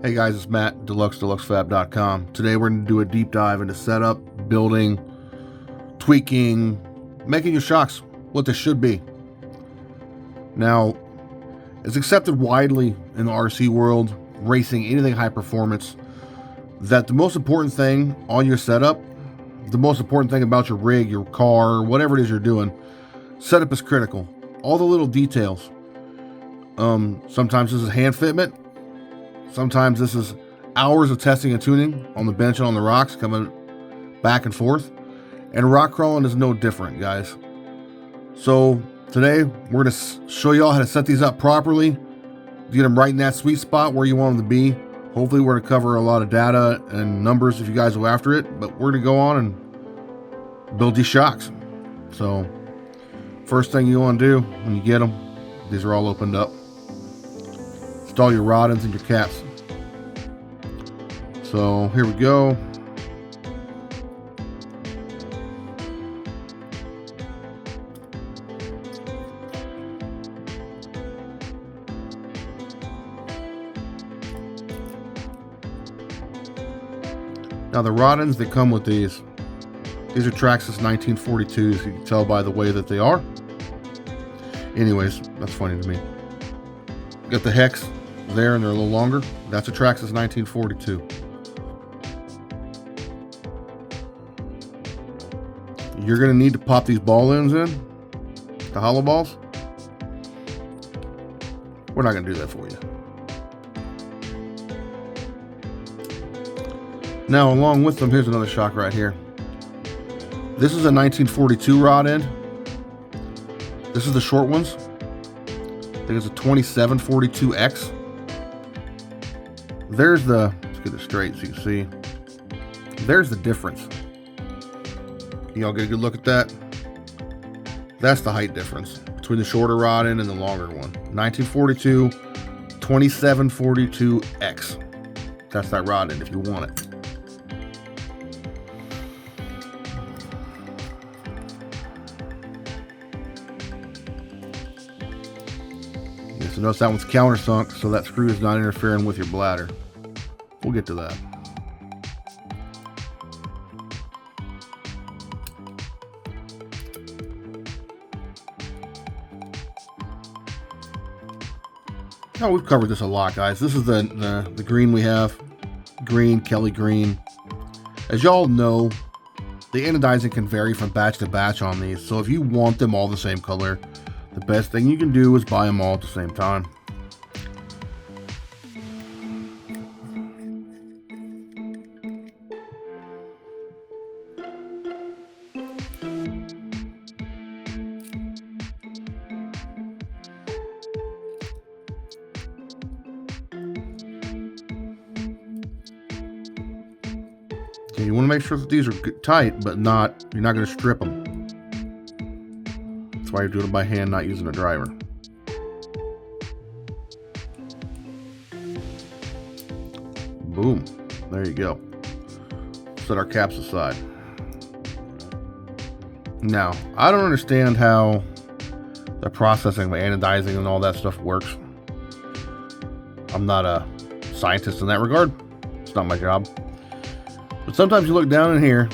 Hey guys, it's Matt, Dluxfab.com. Today we're going to do a deep dive into setup, building, tweaking, making your shocks what they should be. Now, it's accepted widely in the RC world, racing, anything high performance, that the most important thing on your setup, the most important thing about your rig, your car, whatever it is you're doing, setup is critical. All the little details. Sometimes this is hand fitment. Sometimes this is hours of testing and tuning on the bench and on the rocks, coming back and forth. And rock crawling is no different, guys. So today we're going to show you all how to set these up properly, get them right in that sweet spot where you want them to be. Hopefully we're going to cover a lot of data and numbers if you guys go after it, but we're going to go on and build these shocks. So first thing you want to do when you get them, these are all opened up. Install your rod ends and your caps. So here we go. Now the rod ends that come with these are Traxxas 1942s. You can tell by the way that they are. Anyways, that's funny to me. Got the hex there and they're a little longer. That's a Traxxas 1942. You're going to need to pop these ball ends in, the hollow balls. We're not going to do that for you. Now, along with them, here's another shock right here. This is a 1942 rod end. This is the short ones. I think it's a 2742X. There's the, let's get it straight so you can see. There's the difference. Y'all get a good look at that? That's the height difference between the shorter rod end and the longer one. 1942, 2742X. That's that rod end if you want it. So notice that one's countersunk, so that screw is not interfering with your bladder. We'll get to that. Now we've covered this a lot, guys. This is the green we have. Green, Kelly green. As y'all know, the anodizing can vary from batch to batch on these. So if you want them all the same color, the best thing you can do is buy them all at the same time. Okay, you want to make sure that these are tight, but you're not going to strip them. That's why you're doing it by hand, not using a driver. Boom. There you go. Set our caps aside. Now, I don't understand how the processing of anodizing and all that stuff works. I'm not a scientist in that regard. It's not my job. But sometimes you look down in here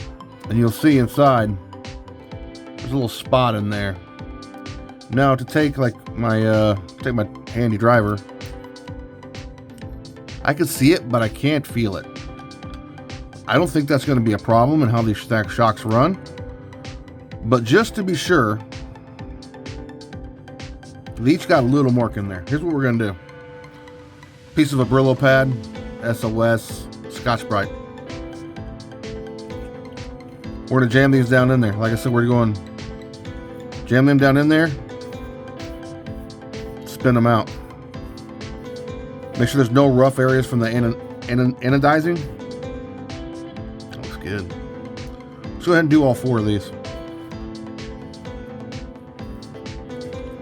and you'll see inside there's a little spot in there. Now to take like my handy driver, I can see it, but I can't feel it. I don't think that's going to be a problem in how these shocks run. But just to be sure, they each got a little mark in there. Here's what we're going to do. Piece of a Brillo pad, SOS, Scotch-Brite. We're going to jam these down in there. Like I said, we're going to jam them down in there. Spin them out. Make sure there's no rough areas from the anodizing. That looks good. Let's go ahead and do all four of these.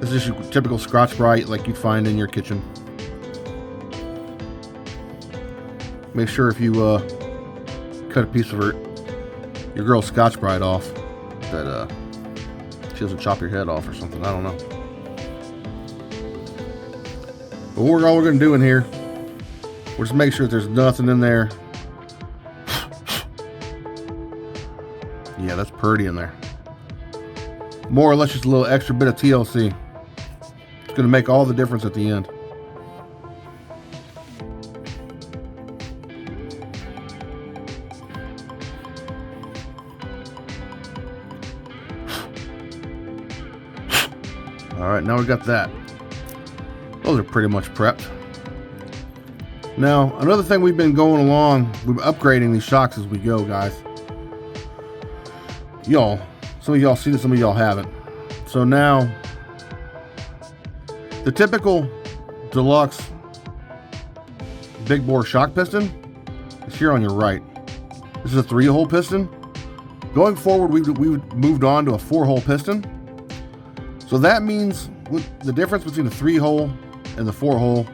This is your typical Scotch-Brite like you'd find in your kitchen. Make sure if you cut a piece of your girl's Scotch-Brite off, that she doesn't chop your head off or something. I don't know. But all we're going to do in here We'll just make sure there's nothing in there. Yeah, that's pretty in there. More or less just a little extra bit of TLC. It's going to make all the difference at the end. Alright, now we got that. Those are pretty much prepped. Now, another thing we've been going along, we've been upgrading these shocks as we go, guys. Y'all, some of y'all see this, some of y'all haven't. So now, the typical Dlux Big Bore shock piston is here on your right. This is a 3-hole piston. Going forward, we've moved on to a 4-hole piston. So that means with the difference between the 3-hole and the 4-hole,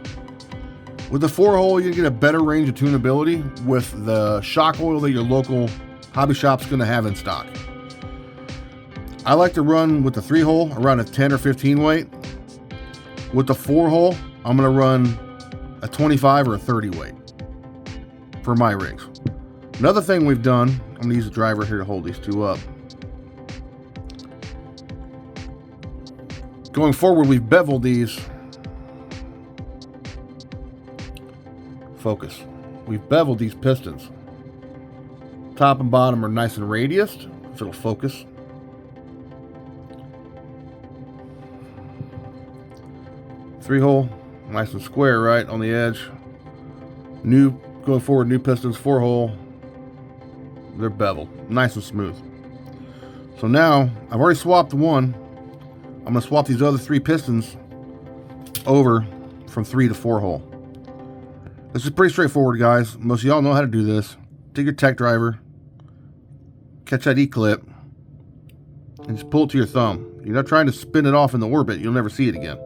with the 4-hole, you get a better range of tunability with the shock oil that your local hobby shop's going to have in stock. I like to run with the 3-hole around a 10 or 15 weight. With the 4-hole, I'm going to run a 25 or a 30 weight for my rigs. Another thing we've done, I'm going to use a driver here to hold these two up. Going forward, we've beveled these. Focus. We've beveled these pistons. Top and bottom are nice and radiused, so it'll focus. Three-hole, nice and square right on the edge. Going forward, new pistons, 4-hole. They're beveled, nice and smooth. So now, I've already swapped one. I'm going to swap these other 3 pistons over from 3 to 4-hole. This is pretty straightforward, guys. Most of y'all know how to do this. Take your tech driver, catch that E-clip, and just pull it to your thumb. You're not trying to spin it off in the orbit. You'll never see it again.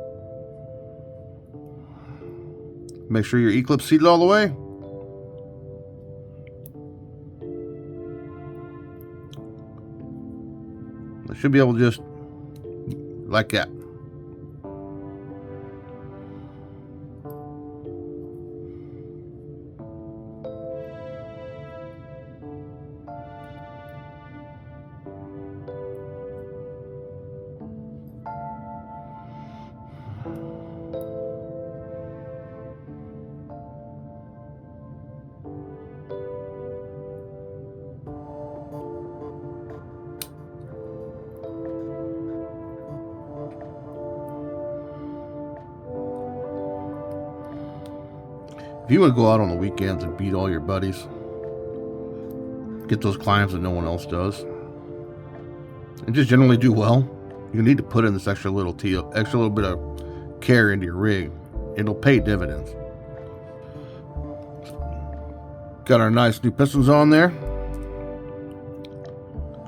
Make sure your E-clip's seated all the way. I should be able to just like that. If you want to go out on the weekends and beat all your buddies, get those climbs that no one else does, and just generally do well, you need to put in this extra little bit of care into your rig. It'll pay dividends. Got our nice new pistons on there.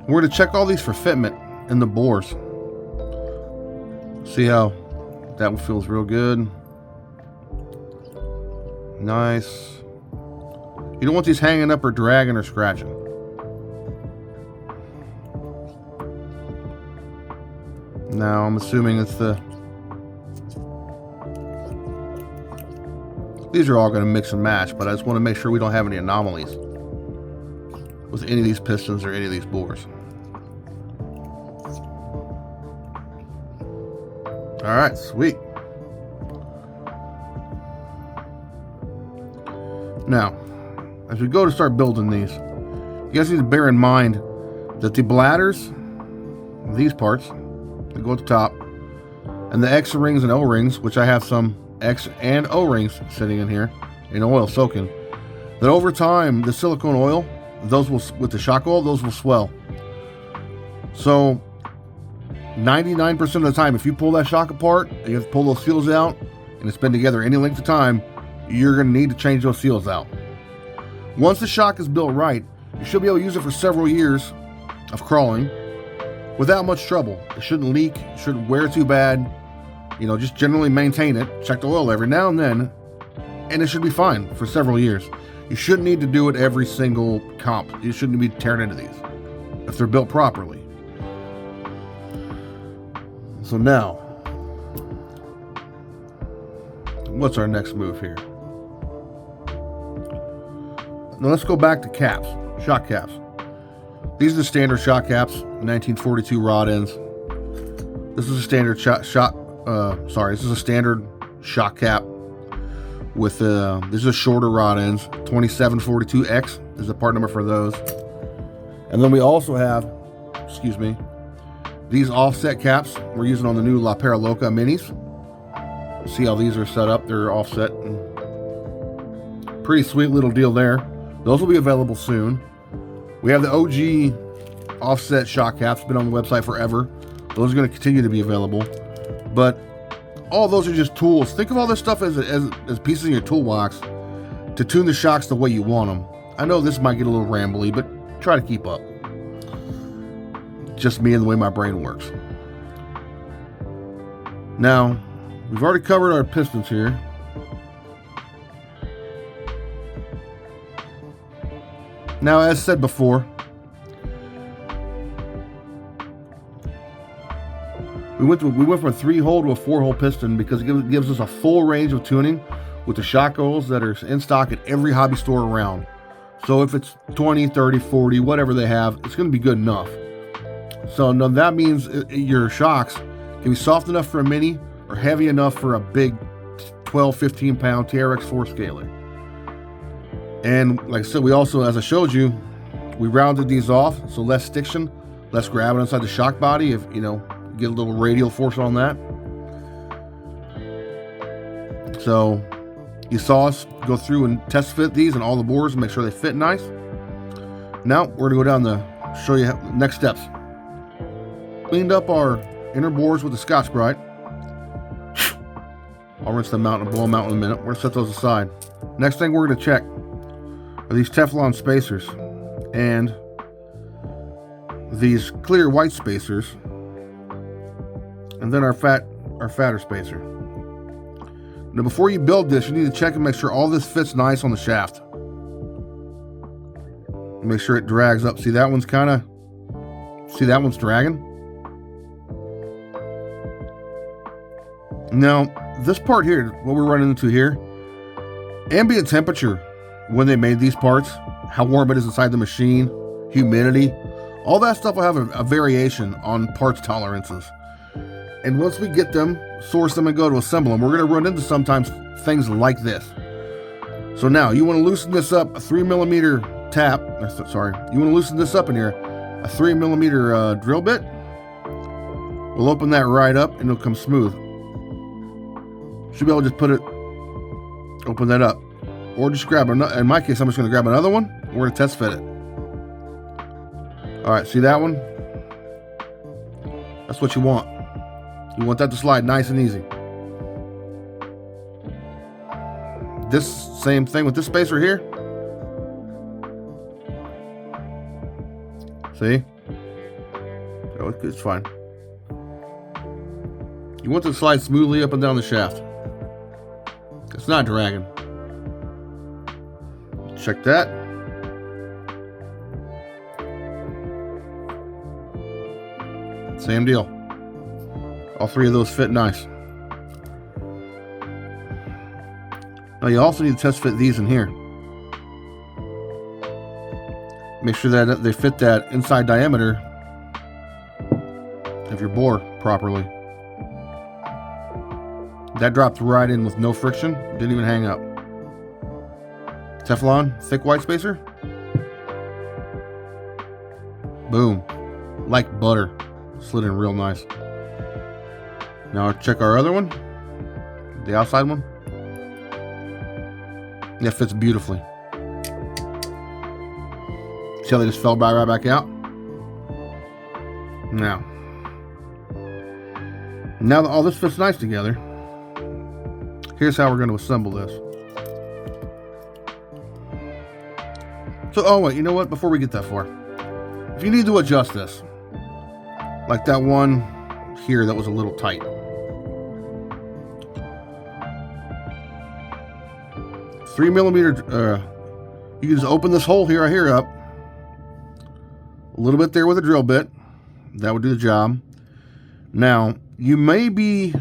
We're going to check all these for fitment in the bores. See how that one feels real good. Nice. You don't want these hanging up or dragging or scratching. Now I'm assuming it's these are all going to mix and match, but I just want to make sure we don't have any anomalies with any of these pistons or any of these bores. All right, sweet. Now, as we go to start building these, you guys need to bear in mind that the bladders, these parts, that go at the top, and the X rings and O rings, which I have some X and O rings sitting in here, in oil soaking, that over time, the silicone oil, those will, with the shock oil, those will swell. So, 99% of the time, if you pull that shock apart, and you have to pull those seals out, and it's been together any length of time, you're going to need to change those seals out. Once the shock is built right, you should be able to use it for several years of crawling without much trouble. It shouldn't leak, it shouldn't wear too bad. You know, just generally maintain it, check the oil every now and then, and it should be fine for several years. You shouldn't need to do it every single comp. You shouldn't be tearing into these if they're built properly. So now, what's our next move here? Now let's go back to caps, shock caps. These are the standard shock caps, 1942 rod ends. This is a standard this is a standard shock cap with this is a shorter rod ends. 2742X is the part number for those. And then we also have, excuse me, these offset caps we're using on the new La Paraloca minis. See how these are set up? They're offset. Pretty sweet little deal there. Those will be available soon. We have the OG offset shock caps, been on the website forever. Those are going to continue to be available. But all those are just tools. Think of all this stuff as pieces in your toolbox to tune the shocks the way you want them. I know this might get a little rambly, but try to keep up. Just me and the way my brain works. Now, we've already covered our pistons here. Now, as said before, we went from a 3-hole to a 4-hole piston because it gives us a full range of tuning with the shock oils that are in stock at every hobby store around. So if it's 20, 30, 40, whatever they have, it's going to be good enough. So now that means your shocks can be soft enough for a mini or heavy enough for a big 12, 15 pound TRX 4 scaler. And like I said, we also, as I showed you, we rounded these off, so less stiction, less grabbing inside the shock body. If you know, get a little radial force on that. So you saw us go through and test fit these and all the bores and make sure they fit nice. Now we're gonna go down the show you next steps. Cleaned up our inner bores with the Scotch-Brite. I'll rinse them out and blow them out in a minute. We're gonna set those aside. Next thing we're gonna check are these Teflon spacers and these clear white spacers, and then our fatter spacer. Now before you build this, you need to check and make sure all this fits nice on the shaft. Make sure it drags up. See that one's dragging? Now this part here, what we're running into here, ambient temperature when they made these parts, how warm it is inside the machine, humidity, all that stuff will have a variation on parts tolerances. And once we get them, source them and go to assemble them, we're going to run into sometimes things like this. So now you want to loosen this up, a 3mm tap, you want to loosen this up in here, a 3mm drill bit. We'll open that right up and it'll come smooth. Should be able to just open that up. Or just grab another, in my case, I'm just going to grab another one. And we're going to test fit it. All right, see that one? That's what you want. You want that to slide nice and easy. This same thing with this spacer here. See? Oh, it's fine. You want it to slide smoothly up and down the shaft. It's not dragging. Check that. Same deal. All three of those fit nice. Now you also need to test fit these in here. Make sure that they fit that inside diameter of your bore properly. That dropped right in with no friction. Didn't even hang up. Teflon, thick white spacer. Boom. Like butter. Slid in real nice. Now check our other one. The outside one. That fits beautifully. See how they just fell right back out? Now that all this fits nice together, here's how we're going to assemble this. So, oh wait, you know what? Before we get that far, if you need to adjust this, like that one here that was a little tight, 3mm, you can just open this hole here, right here up, a little bit there with a drill bit. That would do the job. Now, it may be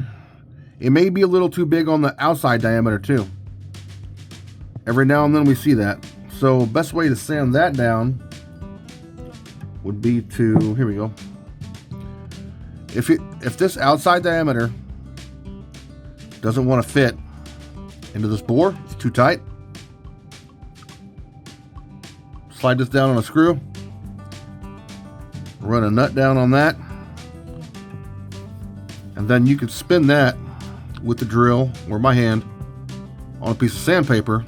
a little too big on the outside diameter too. Every now and then we see that. So best way to sand that down would be to, here we go. If this outside diameter doesn't want to fit into this bore, it's too tight, slide this down on a screw, run a nut down on that, and then you can spin that with the drill or my hand on a piece of sandpaper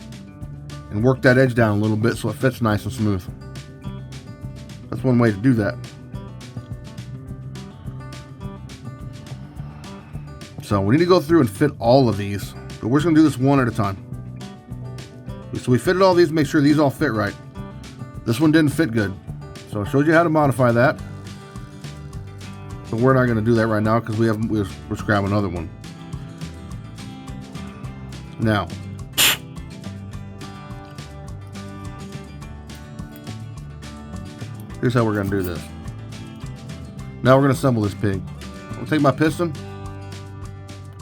and work that edge down a little bit so it fits nice and smooth. That's one way to do that. So we need to go through and fit all of these, but we're just gonna do this one at a time. So we fitted all these, make sure these all fit right. This one didn't fit good, so I showed you how to modify that. But we're not gonna do that right now because we're scrapping another one. Now, here's how we're gonna do this. Now we're gonna assemble this pig. I'm gonna take my piston.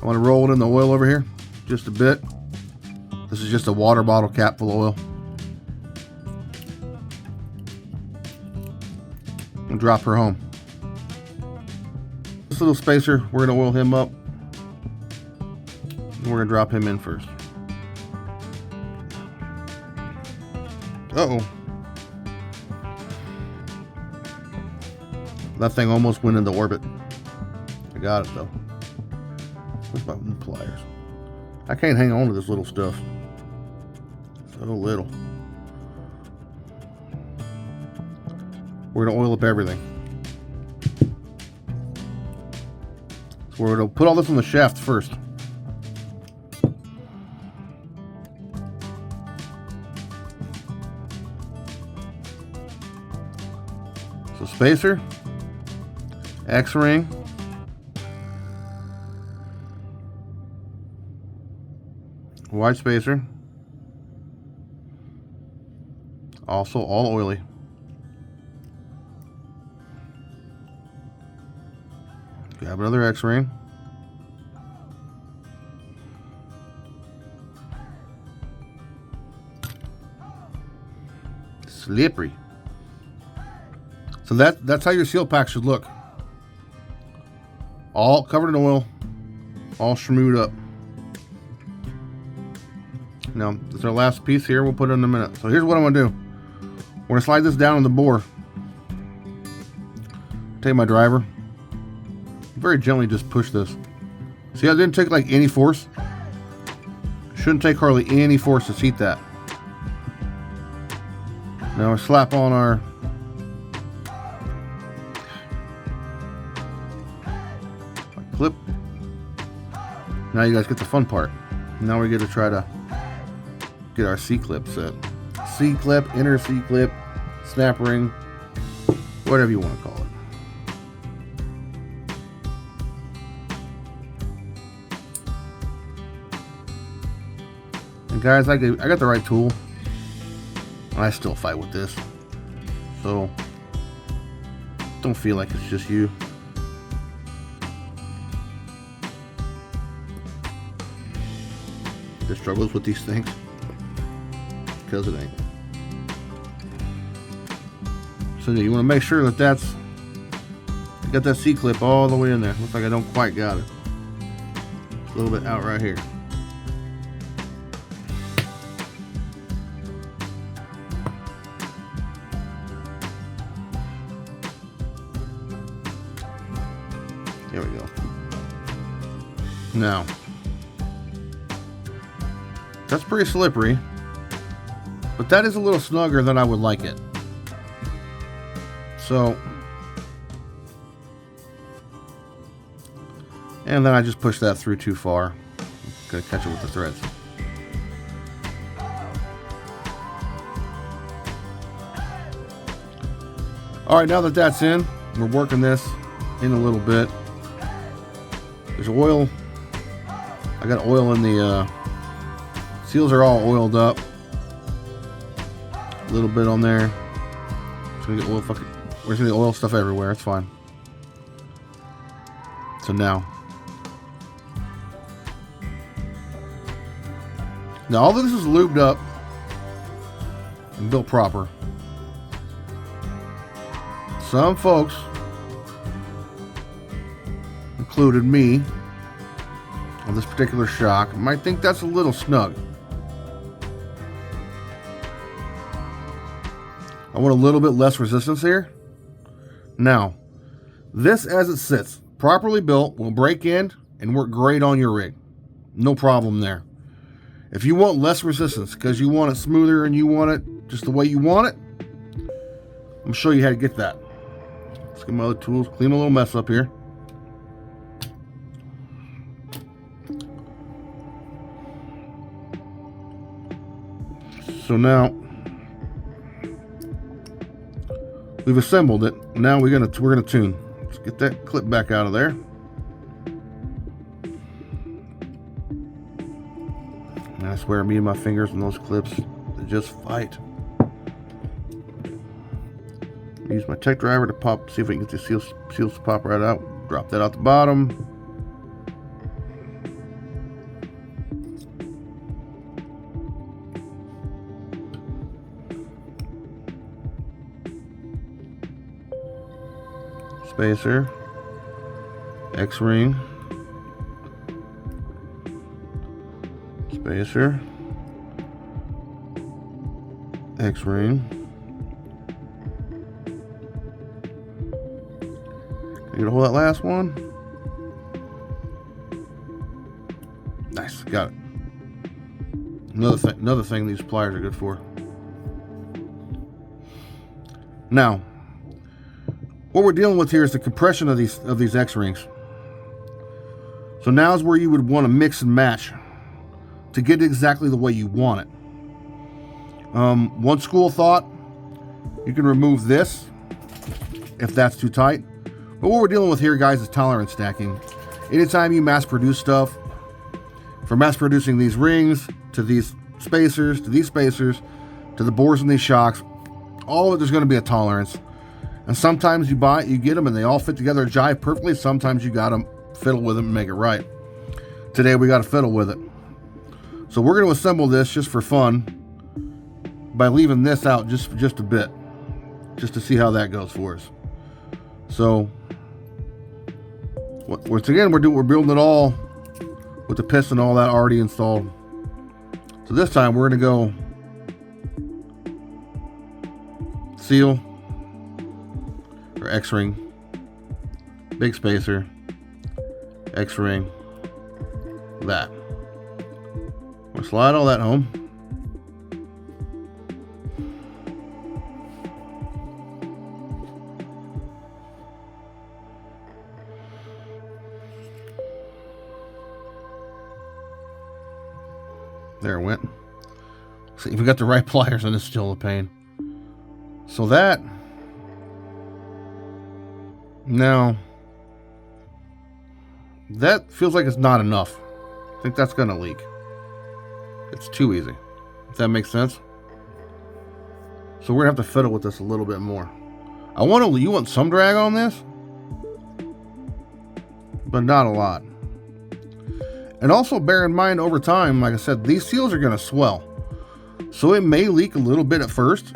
I want to roll it in the oil over here, just a bit. This is just a water bottle cap full of oil. And drop her home. This little spacer, we're gonna oil him up. We're gonna drop him in first. Uh-oh. That thing almost went into orbit. I got it though. Where's my pliers? I can't hang on to this little stuff. So little. We're gonna oil up everything. So we're gonna put all this on the shaft first. So spacer, X-ring, wide spacer, also all oily. Grab another X-ring. Slippery. So that's how your seal pack should look. All covered in oil, all schmooed up. Now, this is our last piece here. We'll put it in a minute. So here's what I'm gonna do. We're gonna slide this down on the bore. Take my driver. Very gently just push this. See how it didn't take like any force? Shouldn't take hardly any force to seat that. Now we slap on our clip. Now you guys get the fun part. Now we get to try to get our C-clip set. C-clip, inner C-clip, snap ring, whatever you want to call it. And guys, I got the right tool. And I still fight with this. So don't feel like it's just you. That struggles with these things. Because it ain't. So you want to make sure that that's, you got that C-clip all the way in there. Looks like I don't quite got it. It's a little bit out right here. There we go. Now, that's pretty slippery, but that is a little snugger than I would like it. So, and then I just pushed that through too far. I'm gonna catch it with the threads. All right, now that that's in, we're working this in a little bit. There's oil. I got oil in the seals are all oiled up. A little bit on there. It's gonna get oil fucking. We're gonna get oil stuff everywhere. It's fine. So now all of this is lubed up. and built proper. Some folks, included me, on this particular shock, might think that's a little snug. I want a little bit less resistance here. Now, this as it sits, properly built, will break in and work great on your rig. No problem there. If you want less resistance because you want it smoother and you want it just the way you want it, I'm going to show you how to get that. Let's get my other tools, clean a little mess up here. So now we've assembled it. Now we're gonna tune. Let's get that clip back out of there. And I swear, me and my fingers on those clips, they just fight. Use my tech driver to pop, see if we can get the seals to pop right out. Drop that out the bottom. Spacer, X-ring, spacer, X-ring. Can you get a hold of that last one? Nice, got it. Another thing these pliers are good for. Now, what we're dealing with here is the compression of these X-rings. So now is where you would want to mix and match to get it exactly the way you want it. One school of thought, you can remove this if that's too tight. But what we're dealing with here, guys, is tolerance stacking. Anytime you mass produce stuff, from mass producing these rings to these spacers, to these spacers, to the bores in these shocks, all of it, there's going to be a tolerance. And sometimes you get them and they all fit together, jive perfectly. Sometimes you got to fiddle with them and make it right. Today we got to fiddle with it. So we're going to assemble this just for fun by leaving this out just a bit, just to see how that goes for us. So once again, we're building it all with the piston, all that already installed. So this time we're going to go seal. Or X-ring, big spacer, X-ring, that. We'll slide all that home. There it went. See if we got the right pliers and it's still a pain. So that. Now, that feels like it's not enough. I think that's going to leak. It's too easy. If that makes sense. So we're going to have to fiddle with this a little bit more. You want some drag on this, but not a lot. And also bear in mind, over time, like I said, these seals are going to swell. So it may leak a little bit at first.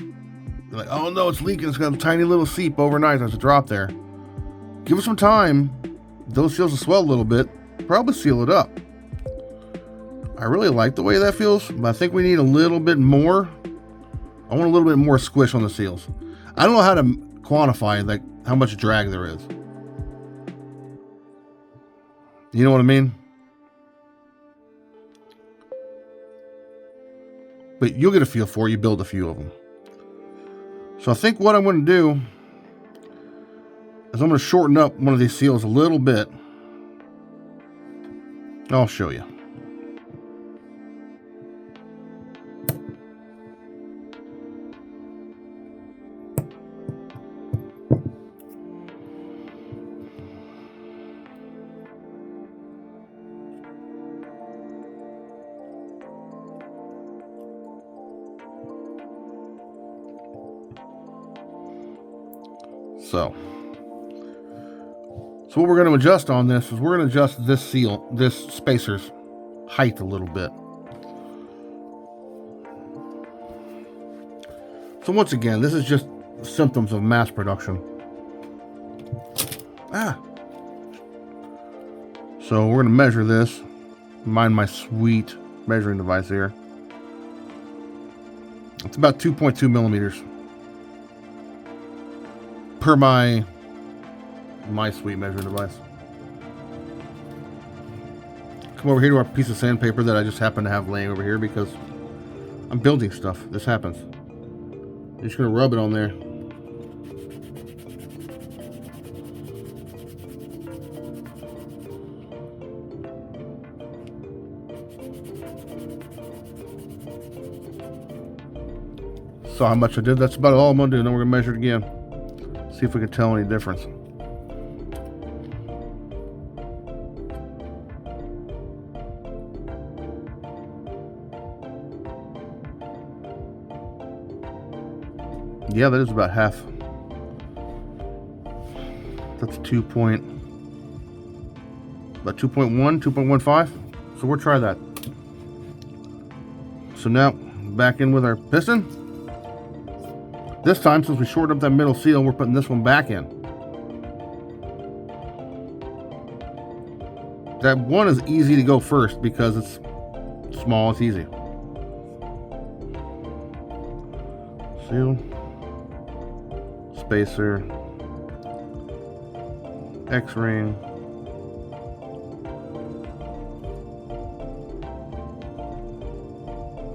You're like, oh no, it's leaking. It's got a tiny little seep overnight. There's a drop there. Give it some time. Those seals will swell a little bit. Probably seal it up. I really like the way that feels, but I think we need a little bit more. I want a little bit more squish on the seals. I don't know how to quantify like how much drag there is. You know what I mean? But you'll get a feel for it. You build a few of them. So I think what I'm going to do is I'm going to shorten up one of these seals a little bit. I'll show you. So what we're going to adjust on this is we're going to adjust this seal, this spacer's height a little bit. So once again, this is just symptoms of mass production. So we're going to measure this. Mind my sweet measuring device here. It's about 2.2 millimeters per my sweet measuring device. Come over here to our piece of sandpaper that I just happen to have laying over here because I'm building stuff. This happens. You're just going to rub it on there. Saw how much I did. That's about all I'm going to do. Then we're going to measure it again. See if we can tell any difference. Yeah, that is about half. That's about 2.1, 2.15. So we'll try that. So now back in with our piston. This time, since we shortened up that middle seal, we're putting this one back in. That one is easy to go first because it's small, it's easy. Seal. Spacer. X-ring.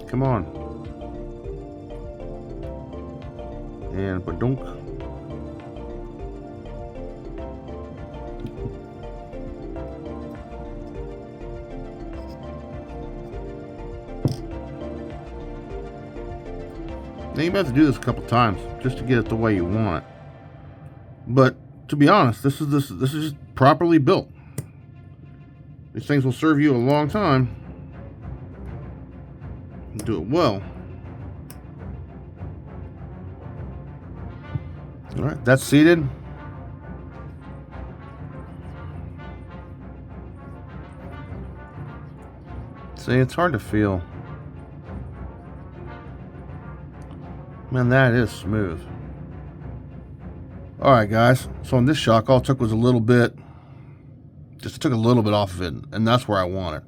Come on. And badunk. Now you have to do this a couple times just to get it the way you want it. But to be honest, this is just properly built. These things will serve you a long time. Do it well. All right, that's seated. See, it's hard to feel. Man, that is smooth. All right, guys. So on this shock, all it took was a little bit. Just took a little bit off of it, and that's where I want it.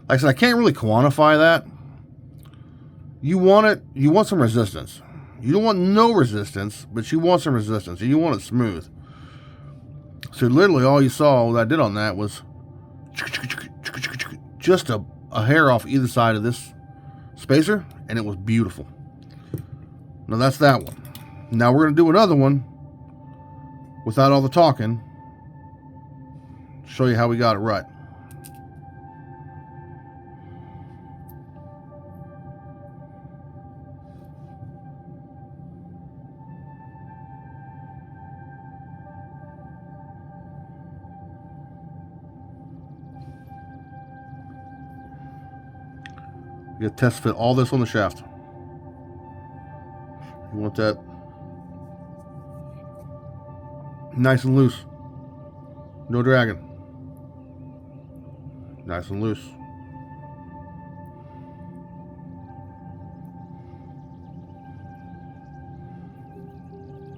Like I said, I can't really quantify that. You want it. You want some resistance. You don't want no resistance, but you want some resistance, and you want it smooth. So literally all you saw that I did on that was just a hair off either side of this spacer, and it was beautiful. Now that's that one. Now we're going to do another one without all the talking. Show you how we got it right. You gotta test fit all this on the shaft. You want that nice and loose. No dragging. Nice and loose.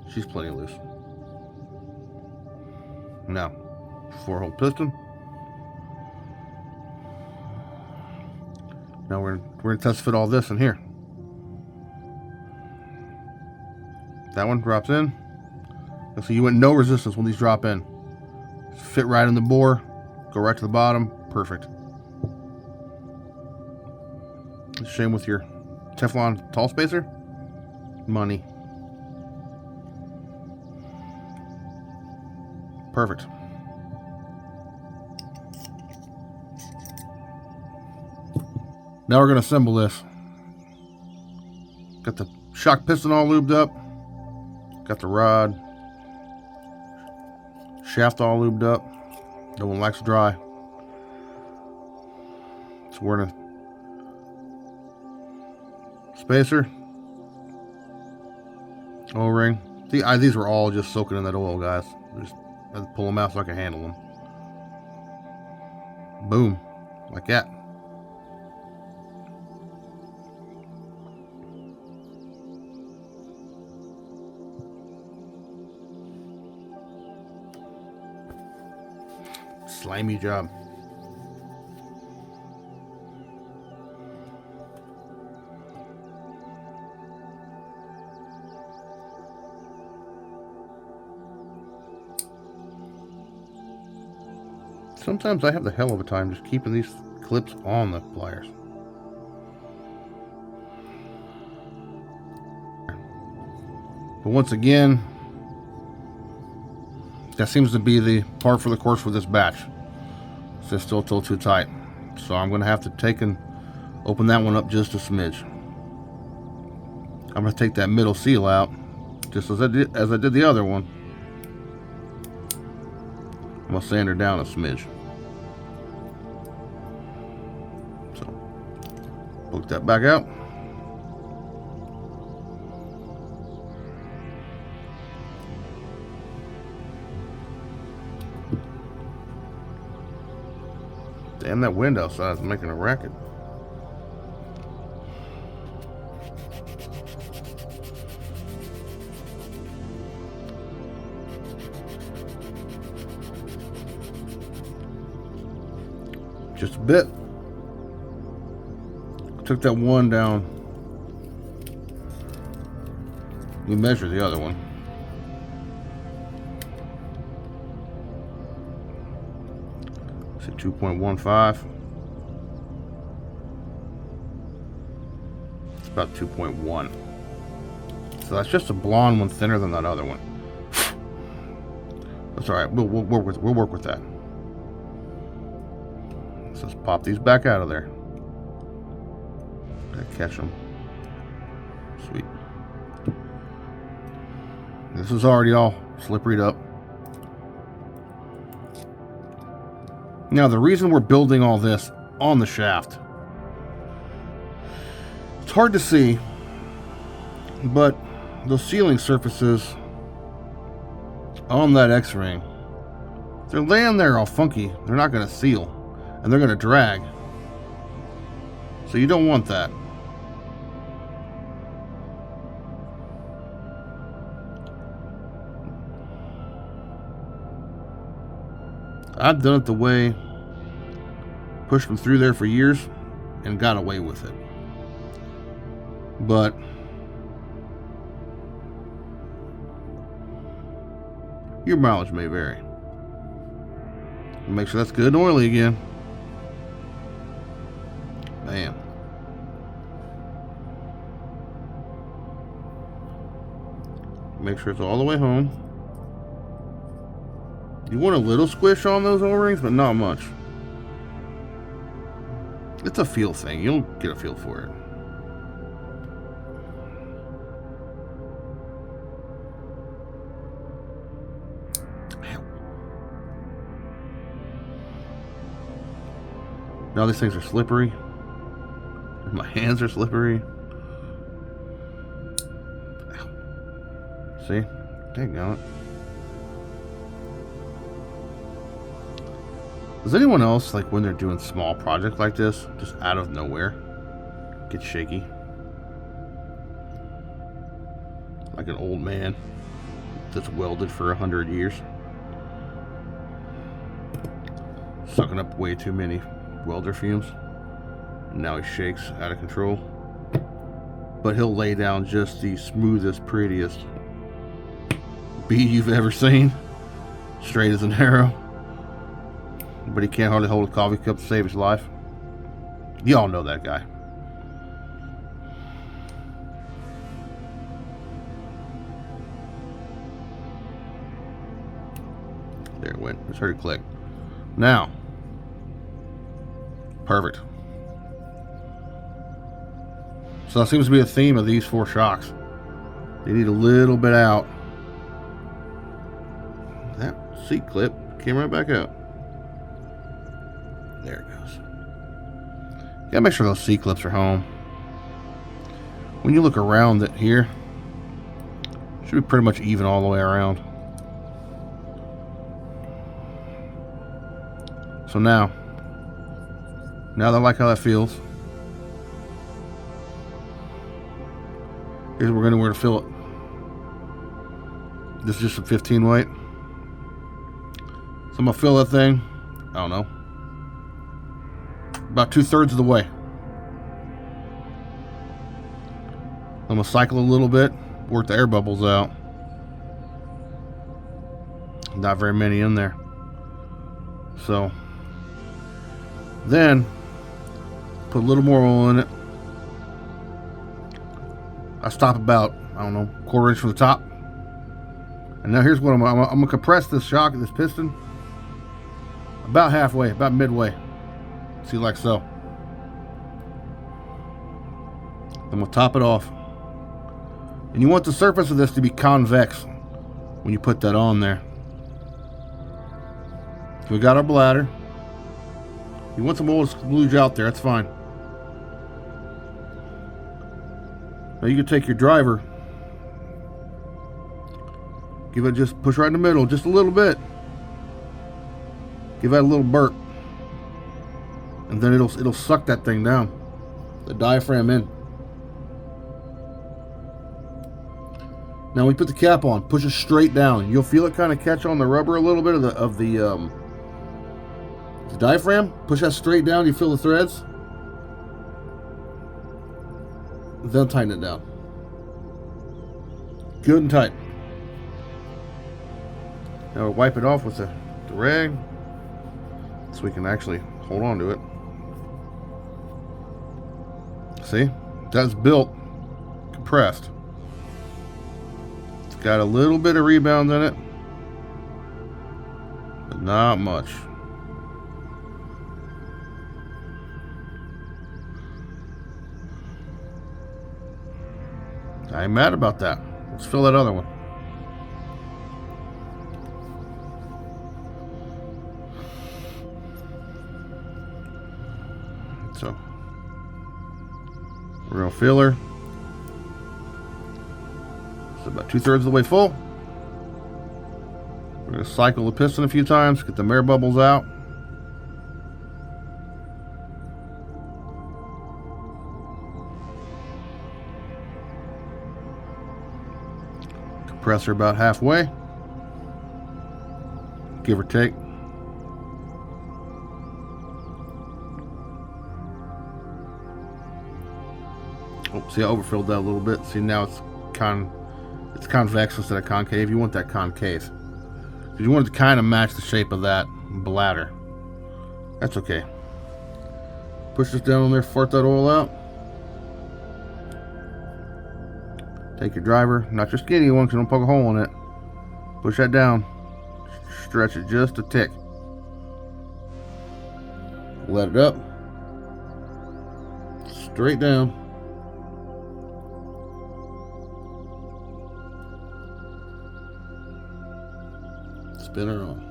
She's plenty loose. Now, 4-hole piston. Now we're gonna test fit all this in here. That one drops in. And so you want no resistance when these drop in. Fit right in the bore. Go right to the bottom. Perfect. Same with your Teflon tall spacer. Money. Perfect. Now we're going to assemble this. Got the shock piston all lubed up. Got the rod. Shaft all lubed up. No one likes dry. So we're in a spacer. O-ring. These were all just soaking in that oil, guys. Just had to pull them out so I can handle them. Boom. Like that. slimy job. Sometimes I have the hell of a time just keeping these clips on the pliers. But once again, that seems to be the par for the course for this batch. It's just still too tight. So I'm going to have to take and open that one up just a smidge. I'm going to take that middle seal out, just as I did the other one. I'm going to sand her down a smidge. So, poke that back out. Damn, that wind outside is making a racket. Just a bit. Took that one down. We measured the other one. It's at 2.15. It's about 2.1. So that's just a blonde one thinner than that other one. That's all right. We'll work with that. So let's pop these back out of there. Gotta catch them. Sweet. This is already all slipperied up. Now the reason we're building all this on the shaft, it's hard to see, but those sealing surfaces on that X-ring, they're laying there all funky. They're not going to seal, and they're going to drag. So you don't want that. I've done it the way, pushed them through there for years and got away with it. But your mileage may vary. Make sure that's good and oily again. Bam. Make sure it's all the way home. You want a little squish on those O-rings, but not much. It's a feel thing. You'll get a feel for it. Now these things are slippery. My hands are slippery. See? Dang on it. Does anyone else, like when they're doing small projects like this, just out of nowhere, get shaky? Like an old man that's welded for 100 years. Sucking up way too many welder fumes. And now he shakes out of control. But he'll lay down just the smoothest, prettiest bead you've ever seen. Straight as an arrow. But he can't hardly hold a coffee cup to save his life. Y'all know that guy. There it went. Just heard it click. Now. Perfect. So that seems to be a theme of these 4 shocks. They need a little bit out. That seat clip came right back out. There it goes. You gotta make sure those C-clips are home. When you look around it here, it should be pretty much even all the way around. So now that I like how that feels, here's where to fill it. This is just a 15 weight. So I'm gonna fill that thing. don't know, about 2/3 of the way. I'm gonna cycle a little bit, work the air bubbles out. Not very many in there. So then put a little more oil in it. I stop about, I don't know, 1/4 inch from the top. And now here's what I'm gonna compress this shock, this piston, about halfway, about midway. See, like so. I'm gonna top it off. And you want the surface of this to be convex when you put that on there. So we got our bladder. You want some oil to splooge out there, that's fine. Now you can take your driver, give it, just push right in the middle, just a little bit. Give that a little burp. And then it'll suck that thing down, the diaphragm in. Now we put the cap on, push it straight down. You'll feel it kind of catch on the rubber a little bit of the diaphragm. Push that straight down, you feel the threads. Then tighten it down. Good and tight. Now we'll wipe it off with the rag so we can actually hold on to it. See? That's built compressed. It's got a little bit of rebound in it, but not much. I ain't mad about that. Let's fill that other one. So, real filler. It's about 2/3 of the way full. We're going to cycle the piston a few times, get the air bubbles out. Compressor about halfway, give or take. Oh, see, I overfilled that a little bit. See, now it's convex instead of concave. You want that concave. You want it to kind of match the shape of that bladder. That's okay. Push this down on there, fart that oil out. Take your driver, not your skinny one, because don't poke a hole in it. Push that down. Stretch it just a tick. Let it up. Straight down. Spin her on.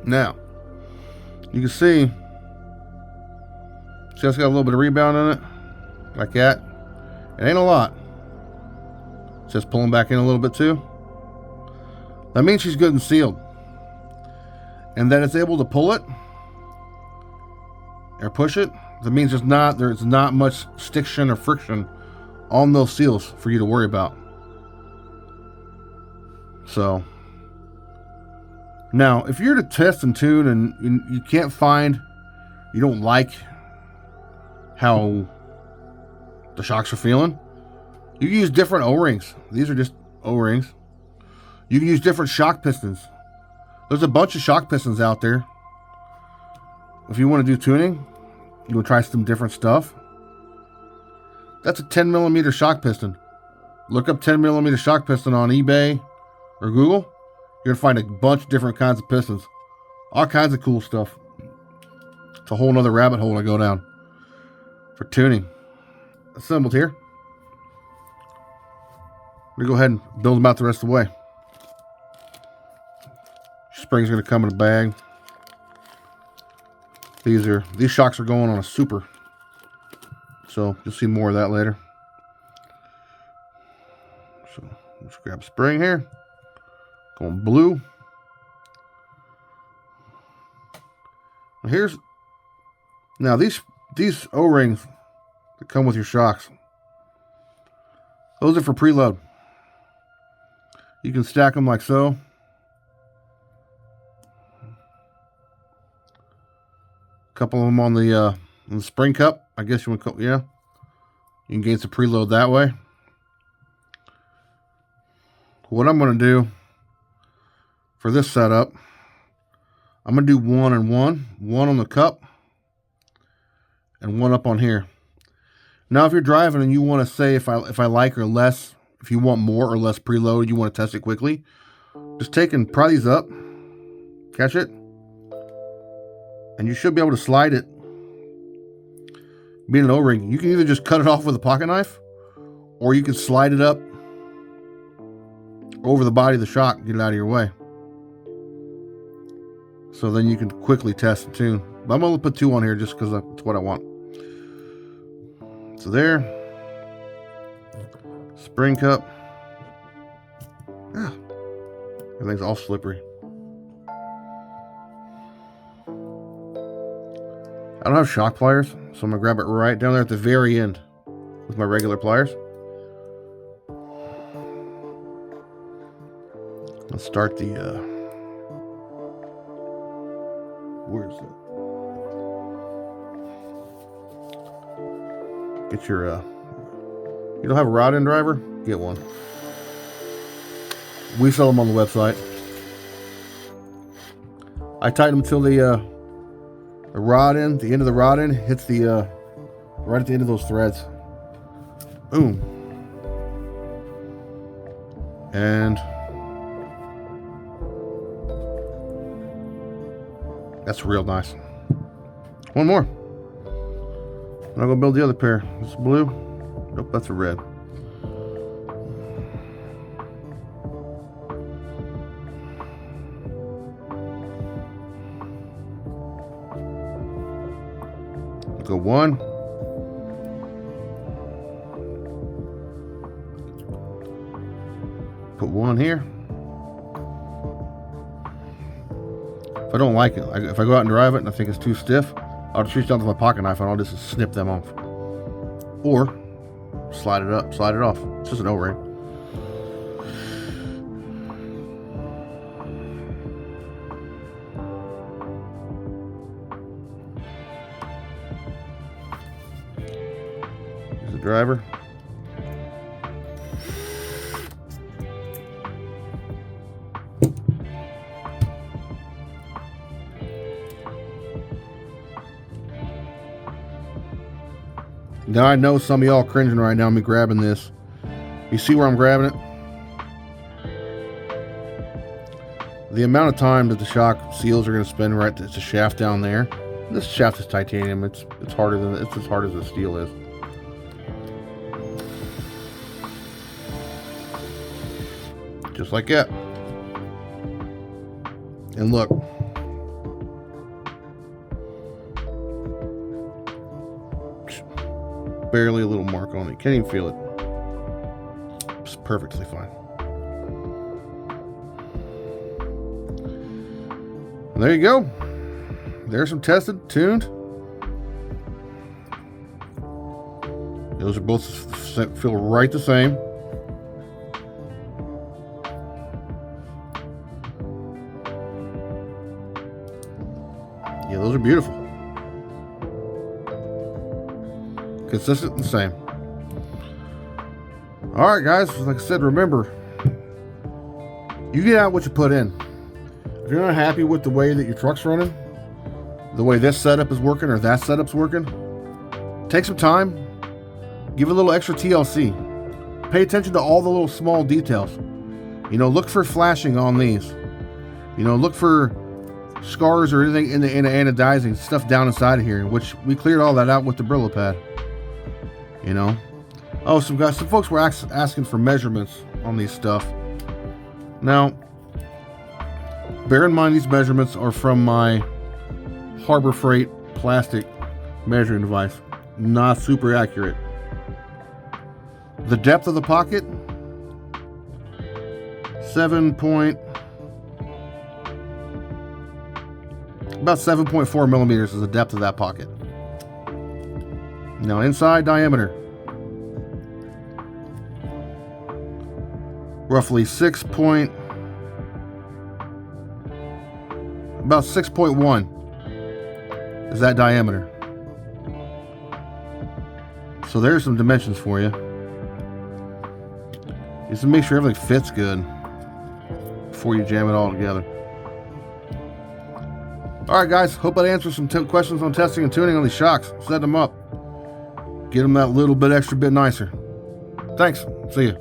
Now, you can see it's got a little bit of rebound in it, like that. It ain't a lot. It's just pulling back in a little bit too. That means she's good and sealed. And that it's able to pull it or push it. That means there's not much stiction or friction on those seals for you to worry about. So now, if you're to test and tune and you can't find, you don't like how the shocks are feeling, you can use different O-rings. These are just O-rings. You can use different shock pistons. There's a bunch of shock pistons out there. If you want to do tuning, you want to try some different stuff. That's a 10mm shock piston. Look up 10mm shock piston on eBay or Google. You're going to find a bunch of different kinds of pistons. All kinds of cool stuff. It's a whole nother rabbit hole to go down for tuning. Assembled here. We're going to go ahead and build them out the rest of the way. Spring's going to come in a bag. These shocks are going on a super. So you'll see more of that later. Grab spring here. Going blue. Here's now these O-rings that come with your shocks. Those are for preload. You can stack them like so. A couple of them on the spring cup. I guess you want to call, yeah. You can gain some preload that way. What I'm going to do for this setup, I'm going to do one and one on the cup and one up on here. Now, if you're driving and you want to say if I like or less, if you want more or less preload, you want to test it quickly, just take and pry these up, catch it, and you should be able to slide it. Being an O-ring, you can either just cut it off with a pocket knife, or you can slide it up over the body of the shock, get it out of your way. So then you can quickly test and tune. But I'm going to put two on here just because that's what I want. So there. Spring cup. Ah, everything's all slippery. I don't have shock pliers, so I'm going to grab it right down there at the very end with my regular pliers. Let's start the, where's it? Get your, you don't have a rod end driver? Get one. We sell them on the website. I tighten them till the rod end, the end of the rod end hits the, right at the end of those threads. Boom. And that's real nice. One more. And I'll go build the other pair. This is blue. Nope, that's a red. Go one. Put one here. If I don't like it, if I go out and drive it and I think it's too stiff, I'll just reach down to my pocket knife and I'll just snip them off. Or slide it up, slide it off. It's just an O-ring. Here's the driver. Now I know some of y'all cringing right now me grabbing this. You see where I'm grabbing it? The amount of time that the shock seals are going to spend right, it's a shaft down there. This shaft is titanium. It's harder than, it's as hard as the steel is. Just like that. And look. Barely a little mark on it. Can't even feel it. It's perfectly fine. And there you go. There's some tested, tuned. Those are both feel right the same. Yeah, those are beautiful. Consistent and the same. Alright guys, like I said, remember, you get out what you put in. If you're not happy with the way that your truck's running, the way this setup is working or that setup's working, take some time, give it a little extra TLC. Pay attention to all the little small details. You know, look for flashing on these. You know, look for scars or anything in the anodizing stuff down inside of here, which we cleared all that out with the Brillo pad. You know, oh, some folks were asking for measurements on these stuff. Now, bear in mind these measurements are from my Harbor Freight plastic measuring device. Not super accurate. The depth of the pocket About 7.4 millimeters is the depth of that pocket. Now inside diameter, roughly about 6.1 is that diameter. So there's some dimensions for you. Just to make sure everything fits good before you jam it all together. Alright guys, hope that answers some questions on testing and tuning on these shocks. Set them up. Get them that little bit extra bit nicer. Thanks. See ya.